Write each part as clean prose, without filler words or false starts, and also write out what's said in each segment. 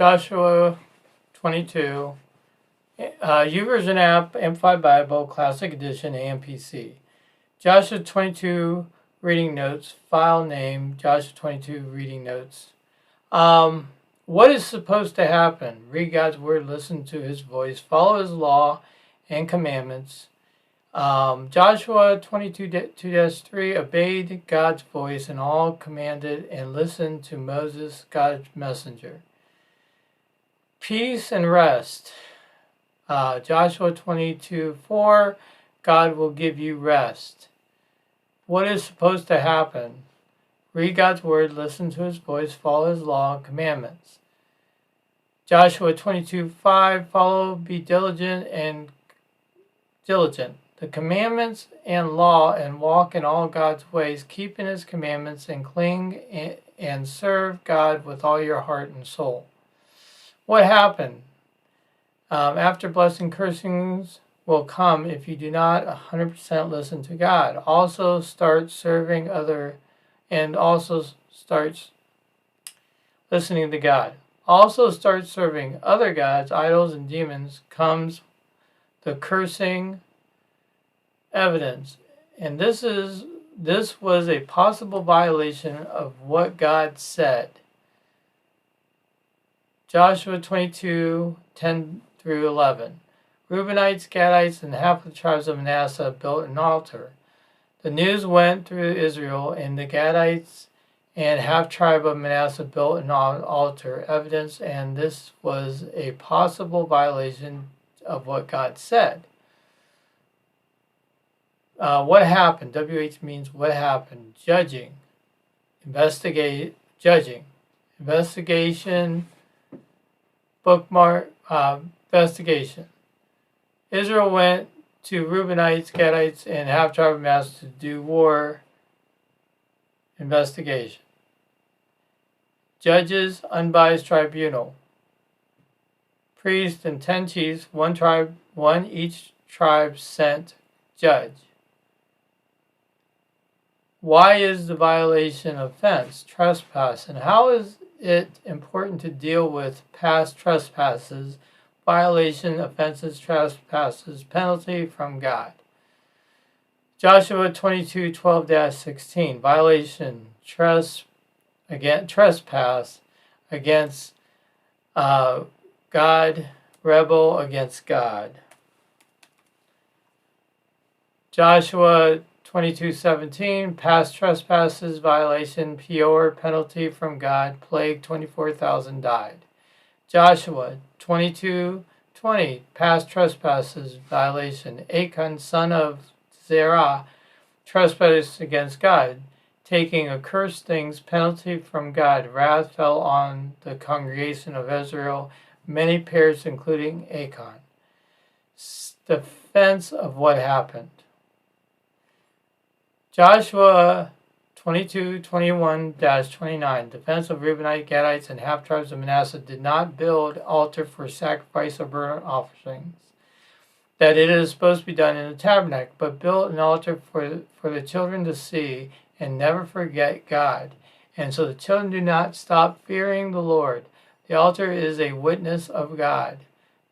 Joshua 22, YouVersion app, Amplified Bible, Classic Edition, AMPC. Joshua 22 reading notes, file name, Joshua 22 reading notes. What is supposed to happen? Read God's word, listen to his voice, follow his law and commandments. Joshua 22:2-3 obeyed God's voice and all commanded and listened to Moses, God's messenger. Peace and rest. Joshua 22:4, God will give you rest. What is supposed to happen? Read God's word, listen to his voice, follow his law and commandments. Joshua 22:5, follow, be diligent and diligent. The commandments and law and walk in all God's ways, keeping his commandments and cling and serve God with all your heart and soul. What happened? After blessing, cursings will come if you do not 100% listen to God. Also start serving also starts listening to God. Also start serving other gods, idols, and demons comes the cursing evidence. And this was a possible violation of what God said. Joshua 22:10-11. Reubenites, Gadites, and half of the tribes of Manasseh built an altar. The news went through Israel, and the Gadites and half tribe of Manasseh built an altar, evidence, and this was a possible violation of what God said. What happened? WH means what happened. Judging. Judging. Investigation. Bookmark. Investigation. Israel went to Reubenites, Gadites, and half tribe of Manasseh to do war. Investigation. Judges, unbiased tribunal. Priest and 10 chiefs, one each tribe sent judge. Why is the violation offense? Trespass. And how is it important to deal with past trespasses, violation, offenses, trespasses, penalty from God? Joshua 22:12-16, violation, trespass against God, rebel against God. Joshua 22:17, past trespasses, violation, peor, penalty from God, plague, 24,000 died. Joshua 22:20, past trespasses, violation, Achan, son of Zerah, trespassed against God, taking accursed things, penalty from God, wrath fell on the congregation of Israel, many perished, including Achan. Defense of what happened. Joshua 22:21-29, defense of Reubenite, Gadites, and half tribes of Manasseh did not build altar for sacrifice of burnt offerings, that it is supposed to be done in the tabernacle, but built an altar for the children to see and never forget God. And so the children do not stop fearing the Lord. The altar is a witness of God.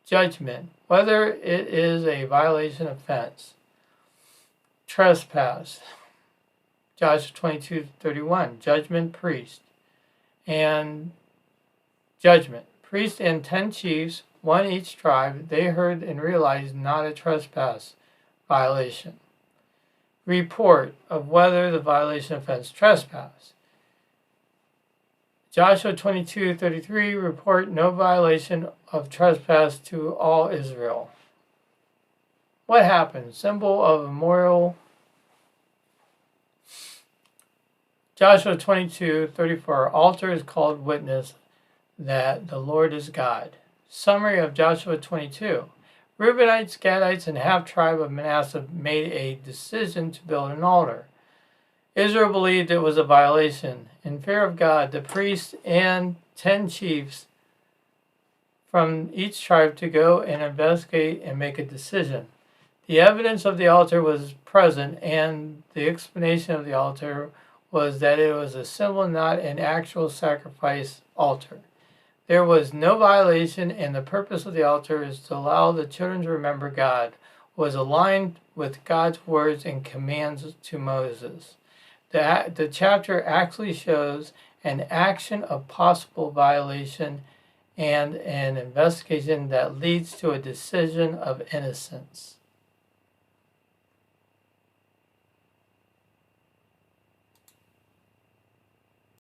Judgment, whether it is a violation offense. Trespass. Joshua 22:31, judgment, priest. And judgment. Priest and 10 chiefs, one each tribe, they heard and realized not a trespass violation. Report of whether the violation offense trespass. Joshua 22:33, report no violation of trespass to all Israel. What happened? Symbol of memorial. Joshua 22:34, altar is called witness that the Lord is God. Summary of Joshua 22. Reubenites, Gadites, and half tribe of Manasseh made a decision to build an altar. Israel believed it was a violation. In fear of God, the priests and 10 chiefs from each tribe to go and investigate and make a decision. The evidence of the altar was present, and the explanation of the altar was that it was a symbol, not an actual sacrifice altar. There was no violation, and the purpose of the altar is to allow the children to remember God, was aligned with God's words and commands to Moses. The chapter actually shows an action of possible violation and an investigation that leads to a decision of innocence.